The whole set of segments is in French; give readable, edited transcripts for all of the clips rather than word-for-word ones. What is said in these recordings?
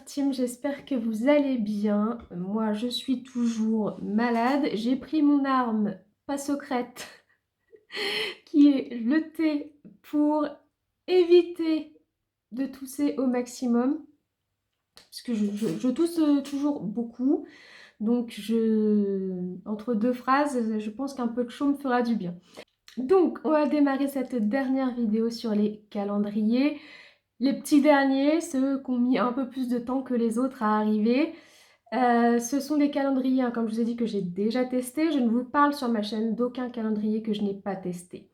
Team, j'espère que vous allez bien. Moi, je suis toujours malade. J'ai pris mon arme, pas secrète, qui est le thé pour éviter de tousser au maximum. Parce que je tousse toujours beaucoup. Donc, entre deux phrases, je pense qu'un peu de chaud me fera du bien. Donc, on va démarrer cette dernière vidéo sur les calendriers. Les petits derniers, ceux qui ont mis un peu plus de temps que les autres à arriver. Ce sont des calendriers, hein, comme je vous ai dit, que j'ai déjà testés. Je ne vous parle sur ma chaîne d'aucun calendrier que je n'ai pas testé.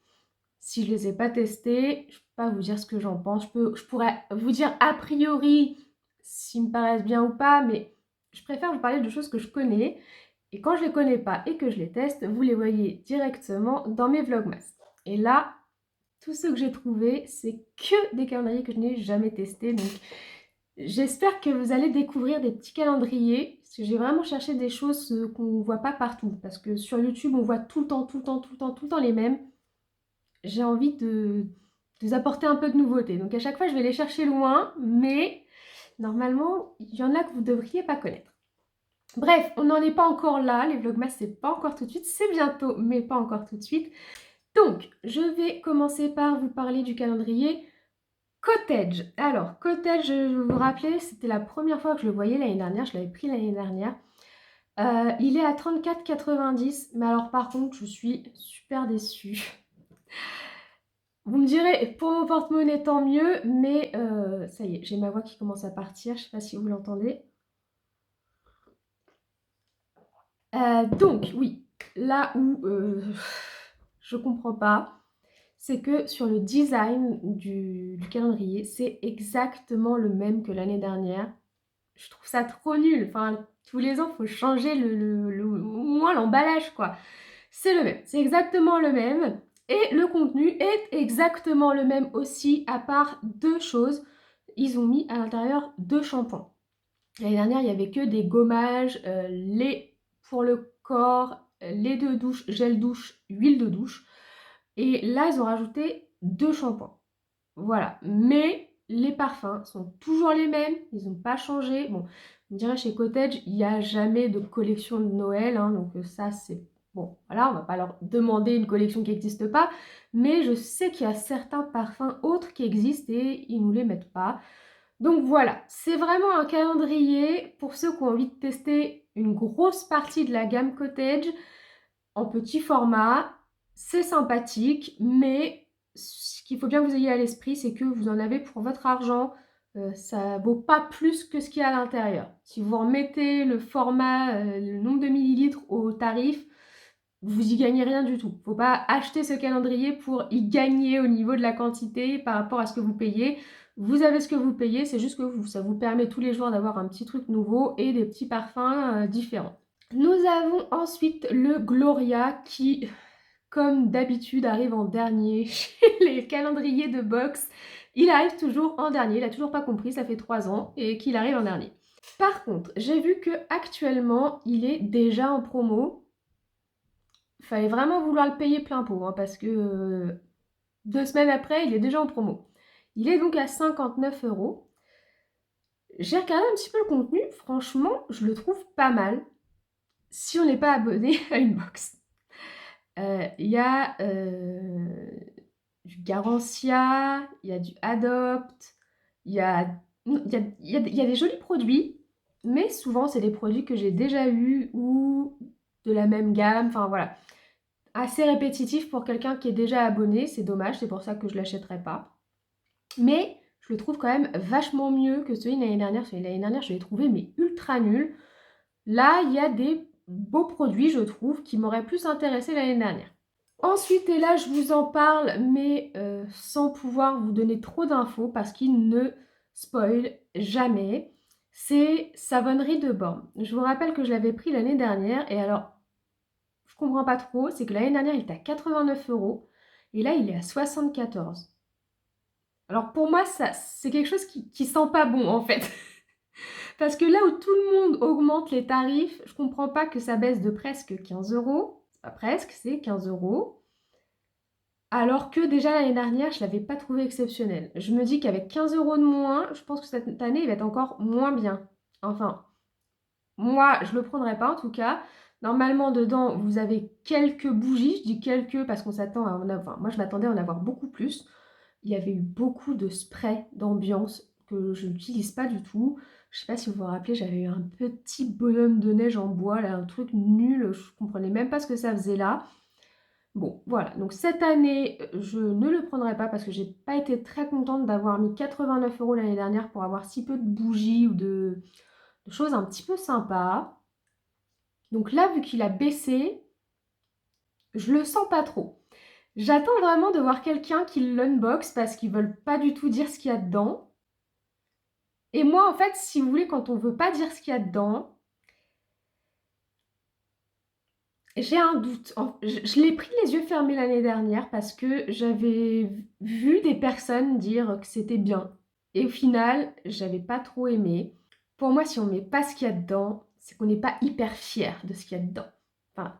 Si je ne les ai pas testés, je ne peux pas vous dire ce que j'en pense. Je pourrais vous dire a priori s'ils me paraissent bien ou pas, mais je préfère vous parler de choses que je connais. Et quand je ne les connais pas et que je les teste, vous les voyez directement dans mes vlogmas. Et là, tout ce que j'ai trouvé, c'est que des calendriers que je n'ai jamais testés. Donc, j'espère que vous allez découvrir des petits calendriers. Parce que j'ai vraiment cherché des choses qu'on ne voit pas partout. Parce que sur YouTube, on voit tout le temps les mêmes. J'ai envie de vous apporter un peu de nouveauté. Donc, à chaque fois, je vais les chercher loin. Mais normalement, il y en a que vous ne devriez pas connaître. Bref, on n'en est pas encore là. Les vlogmas, c'est pas encore tout de suite. C'est bientôt, mais pas encore tout de suite. Donc, je vais commencer par vous parler du calendrier Cottage. Alors, Cottage, je vais vous rappeler, c'était la première fois que je le voyais l'année dernière. Je l'avais pris l'année dernière. Il est à 34,90 €. Mais alors, par contre, je suis super déçue. Vous me direz, pour mon porte-monnaie, tant mieux. Mais ça y est, j'ai ma voix qui commence à partir. Je ne sais pas si vous l'entendez. Donc, oui, là où je comprends pas, c'est que sur le design du calendrier, c'est exactement le même que l'année dernière. Je trouve ça trop nul. Enfin, tous les ans, il faut changer au moins l'emballage, quoi. C'est le même, c'est exactement le même. Et le contenu est exactement le même aussi, à part deux choses. Ils ont mis à l'intérieur deux shampoings. L'année dernière, il n'y avait que des gommages, lait pour le corps, lait de douche, gel douche, huile de douche. Et là, ils ont rajouté deux shampoings. Voilà. Mais les parfums sont toujours les mêmes. Ils n'ont pas changé. Bon, on dirait chez Cottage, il n'y a jamais de collection de Noël. Hein, donc ça, c'est... Bon, voilà, on ne va pas leur demander une collection qui n'existe pas. Mais je sais qu'il y a certains parfums autres qui existent et ils ne nous les mettent pas. Donc voilà, c'est vraiment un calendrier pour ceux qui ont envie de tester une grosse partie de la gamme Cottage en petit format. C'est sympathique, mais ce qu'il faut bien que vous ayez à l'esprit, c'est que vous en avez pour votre argent. Ça vaut pas plus que ce qu'il y a à l'intérieur. Si vous remettez le format, le nombre de millilitres au tarif, vous y gagnez rien du tout. Faut pas acheter ce calendrier pour y gagner au niveau de la quantité par rapport à ce que vous payez. Vous avez ce que vous payez, c'est juste que ça vous permet tous les jours d'avoir un petit truc nouveau et des petits parfums différents. Nous avons ensuite le Gloria qui, comme d'habitude, arrive en dernier chez les calendriers de box. Il arrive toujours en dernier, il n'a toujours pas compris, ça fait 3 ans, et qu'il arrive en dernier. Par contre, j'ai vu que actuellement, il est déjà en promo. Il fallait vraiment vouloir le payer plein pot, hein, parce que 2 semaines après, il est déjà en promo. Il est donc à 59 €. J'ai regardé un petit peu le contenu, franchement, je le trouve pas mal si on n'est pas abonné à une box. Il y a du Garancia, il y a du Adopt, il y a des jolis produits, mais souvent c'est des produits que j'ai déjà eus ou de la même gamme, enfin voilà. Assez répétitif pour quelqu'un qui est déjà abonné, c'est dommage, c'est pour ça que je ne l'achèterai pas. Mais je le trouve quand même vachement mieux que celui de l'année dernière. Celui de l'année dernière, je l'ai trouvé mais ultra nul. Là, il y a des beaux produits, je trouve, qui m'auraient plus intéressé l'année dernière. Ensuite, et là, je vous en parle, mais sans pouvoir vous donner trop d'infos, parce qu'il ne spoil jamais. C'est Savonnerie de Born. Je vous rappelle que je l'avais pris l'année dernière, et alors, je comprends pas trop, c'est que l'année dernière, il était à 89 €, et là, il est à 74. Alors pour moi, ça, c'est quelque chose qui sent pas bon, en fait. Parce que là où tout le monde augmente les tarifs, je comprends pas que ça baisse de presque 15 €. C'est pas presque, c'est 15 €. Alors que déjà l'année dernière, je ne l'avais pas trouvé exceptionnel. Je me dis qu'avec 15 € de moins, je pense que cette année, il va être encore moins bien. Enfin, moi, je le prendrai pas en tout cas. Normalement, dedans, vous avez quelques bougies. Je dis quelques parce qu'on s'attend à en avoir. Enfin, moi, je m'attendais à en avoir beaucoup plus. Il y avait eu beaucoup de sprays d'ambiance que je n'utilise pas du tout. Je sais pas si vous vous rappelez, j'avais eu un petit bonhomme de neige en bois, là, un truc nul. Je comprenais même pas ce que ça faisait là. Bon, voilà. Donc cette année, je ne le prendrai pas parce que j'ai pas été très contente d'avoir mis 89 € l'année dernière pour avoir si peu de bougies ou de choses un petit peu sympas. Donc là, vu qu'il a baissé, je le sens pas trop. J'attends vraiment de voir quelqu'un qui l'unbox parce qu'ils veulent pas du tout dire ce qu'il y a dedans. Et moi, en fait, si vous voulez, quand on veut pas dire ce qu'il y a dedans, j'ai un doute. Je l'ai pris les yeux fermés l'année dernière parce que j'avais vu des personnes dire que c'était bien. Et au final, j'avais pas trop aimé. Pour moi, si on met pas ce qu'il y a dedans, c'est qu'on n'est pas hyper fier de ce qu'il y a dedans. Enfin,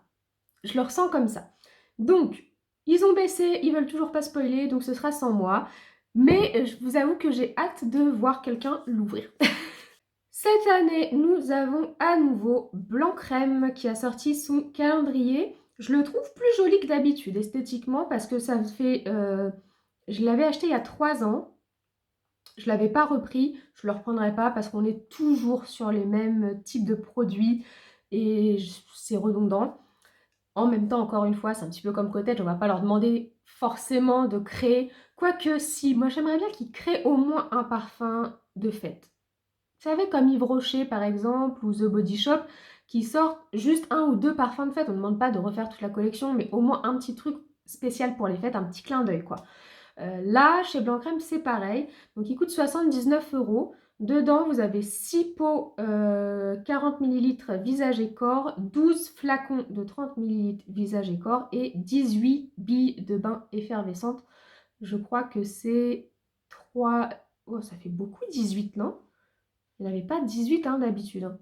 je le ressens comme ça. Donc, ils ont baissé, ils veulent toujours pas spoiler, donc ce sera sans moi. Mais je vous avoue que j'ai hâte de voir quelqu'un l'ouvrir. Cette année, nous avons à nouveau Blanc Crème qui a sorti son calendrier. Je le trouve plus joli que d'habitude esthétiquement parce que ça fait... je l'avais acheté il y a 3 ans. Je ne l'avais pas repris, je ne le reprendrai pas parce qu'on est toujours sur les mêmes types de produits et c'est redondant. En même temps, encore une fois, c'est un petit peu comme Cottage, on ne va pas leur demander forcément de créer. Quoique si, moi j'aimerais bien qu'ils créent au moins un parfum de fête. Vous savez, comme Yves Rocher par exemple, ou The Body Shop, qui sortent juste 1 ou 2 parfums de fête. On ne demande pas de refaire toute la collection, mais au moins un petit truc spécial pour les fêtes, un petit clin d'œil quoi. Là, chez Blanc Crème, c'est pareil. Donc, il coûte 79 €. Dedans, vous avez 6 pots 40 ml visage et corps, 12 flacons de 30 ml visage et corps et 18 billes de bain effervescentes. Je crois que c'est 3... Oh, ça fait beaucoup 18, non? Il n'y en avait pas 18 hein, d'habitude. Hein.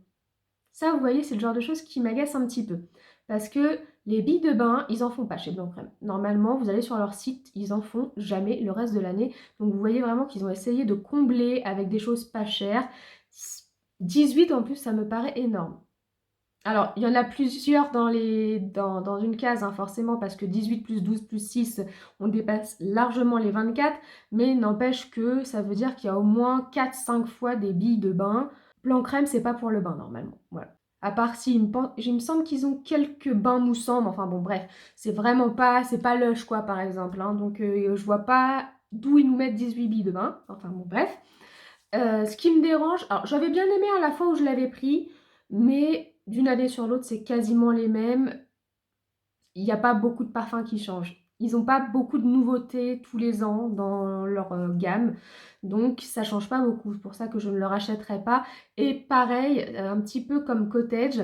Ça, vous voyez, c'est le genre de choses qui m'agace un petit peu. Parce que les billes de bain, ils en font pas chez Blanc Crème. Normalement, vous allez sur leur site, ils en font jamais le reste de l'année. Donc vous voyez vraiment qu'ils ont essayé de combler avec des choses pas chères. 18 en plus, ça me paraît énorme. Alors, il y en a plusieurs dans une case, hein, forcément, parce que 18 plus 12 plus 6, on dépasse largement les 24. Mais n'empêche que ça veut dire qu'il y a au moins 4-5 fois des billes de bain. Blanc Crème, c'est pas pour le bain, normalement. Voilà. À part si, il me semble qu'ils ont quelques bains moussants, mais enfin bon, bref, c'est vraiment pas, c'est pas Lush, quoi, par exemple. Hein, donc, je vois pas d'où ils nous mettent 18 billes de bain. Enfin bon, bref. Ce qui me dérange, alors j'avais bien aimé à la fois où je l'avais pris, mais d'une année sur l'autre, c'est quasiment les mêmes. Il n'y a pas beaucoup de parfums qui changent. Ils n'ont pas beaucoup de nouveautés tous les ans dans leur gamme, donc ça ne change pas beaucoup. C'est pour ça que je ne le rachèterai pas. Et pareil, un petit peu comme Cottage,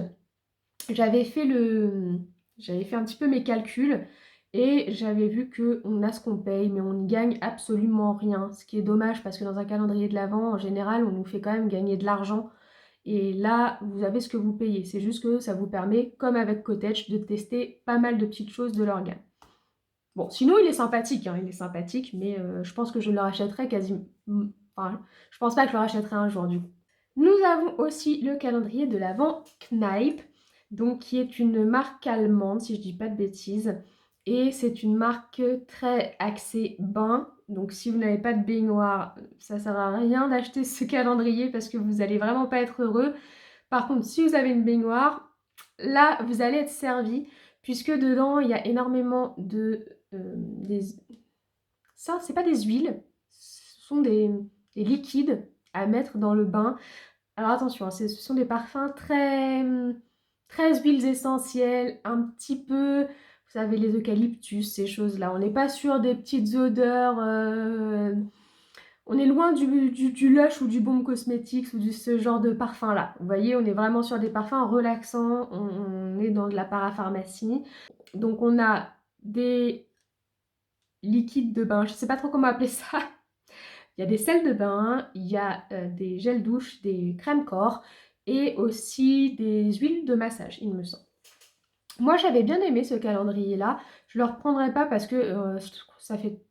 j'avais fait un petit peu mes calculs et j'avais vu qu'on a ce qu'on paye, mais on n'y gagne absolument rien. Ce qui est dommage parce que dans un calendrier de l'Avent, en général, on nous fait quand même gagner de l'argent. Et là, vous avez ce que vous payez. C'est juste que ça vous permet, comme avec Cottage, de tester pas mal de petites choses de leur gamme. Bon, sinon, il est sympathique, hein, il est sympathique, mais je pense que je le rachèterai quasiment... Enfin, je pense pas que je le rachèterai un jour, du coup. Nous avons aussi le calendrier de l'Avent Kneipp, donc qui est une marque allemande, si je dis pas de bêtises. Et c'est une marque très axée bain. Donc si vous n'avez pas de baignoire, ça ne sert à rien d'acheter ce calendrier parce que vous n'allez vraiment pas être heureux. Par contre, si vous avez une baignoire, là, vous allez être servi puisque dedans, il y a énormément de... Ça, c'est pas des huiles, ce sont des liquides à mettre dans le bain. Alors attention, hein, ce sont des parfums très, très huiles essentielles, un petit peu, vous savez, les eucalyptus, ces choses-là. On n'est pas sur des petites odeurs, on est loin du Lush ou du Baume Cosmetics ou de ce genre de parfum-là. Vous voyez, on est vraiment sur des parfums relaxants, on est dans de la parapharmacie. Donc on a des liquides de bain, je ne sais pas trop comment appeler ça. Il y a des sels de bain, il y a des gels douche, des crèmes corps et aussi des huiles de massage, il me semble. Moi, j'avais bien aimé ce calendrier-là. Je le reprendrai pas parce que ça fait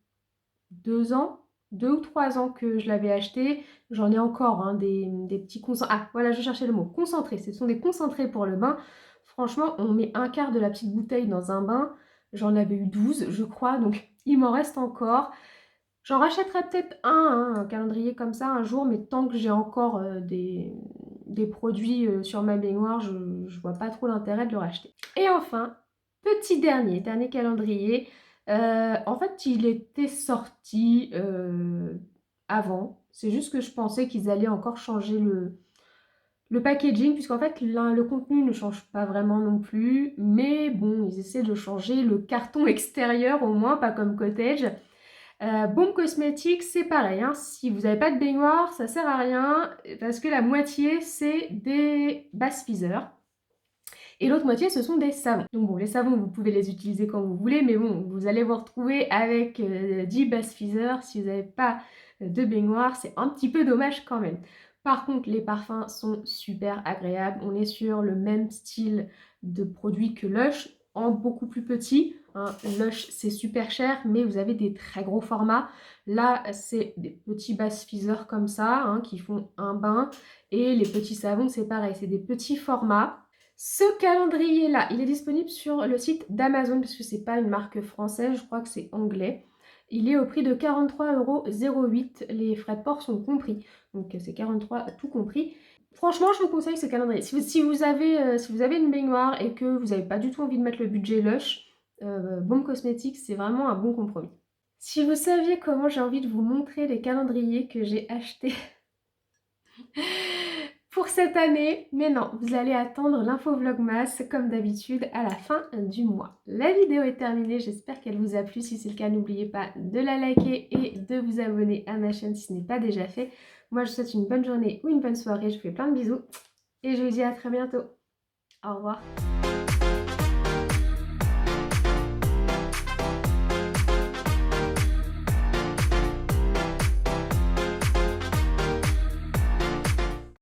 2 ans, 2 ou 3 ans que je l'avais acheté. J'en ai encore hein, des petits concentrés. Ah, voilà, je cherchais le mot. Concentrés. Ce sont des concentrés pour le bain. Franchement, on met un quart de la petite bouteille dans un bain. J'en avais eu 12, je crois. Donc, il m'en reste encore. J'en rachèterai peut-être un calendrier comme ça un jour. Mais tant que j'ai encore des produits sur ma baignoire, je ne vois pas trop l'intérêt de le racheter. Et enfin, petit dernier calendrier. En fait, il était sorti avant. C'est juste que je pensais qu'ils allaient encore changer le packaging, puisqu'en fait, le contenu ne change pas vraiment non plus. Mais bon, ils essaient de changer le carton extérieur au moins, pas comme Cottage. Bombe Cosmétique, c'est pareil. Hein. Si vous n'avez pas de baignoire, ça sert à rien, parce que la moitié, c'est des bases Feather. Et l'autre moitié, ce sont des savons. Donc bon, les savons, vous pouvez les utiliser quand vous voulez, mais bon, vous allez vous retrouver avec 10 bases Feather. Si vous n'avez pas de baignoire, c'est un petit peu dommage quand même. Par contre, les parfums sont super agréables. On est sur le même style de produit que Lush, en beaucoup plus petit. Hein. Lush, c'est super cher, mais vous avez des très gros formats. Là, c'est des petits bases Feather comme ça, hein, qui font un bain. Et les petits savons, c'est pareil, c'est des petits formats. Ce calendrier-là, il est disponible sur le site d'Amazon, parce que c'est pas une marque française, je crois que c'est anglais. Il est au prix de 43,08 €, les frais de port sont compris, donc c'est 43 tout compris. Franchement, je vous conseille ce calendrier. Si vous avez une baignoire et que vous n'avez pas du tout envie de mettre le budget Lush, Bombe Cosmétique, c'est vraiment un bon compromis. Si vous saviez comment j'ai envie de vous montrer les calendriers que j'ai achetés pour cette année, mais non, vous allez attendre l'info Vlogmas comme d'habitude à la fin du mois. La vidéo est terminée, j'espère qu'elle vous a plu. Si c'est le cas, n'oubliez pas de la liker et de vous abonner à ma chaîne si ce n'est pas déjà fait. Moi, je vous souhaite une bonne journée ou une bonne soirée, je vous fais plein de bisous et je vous dis à très bientôt. Au revoir.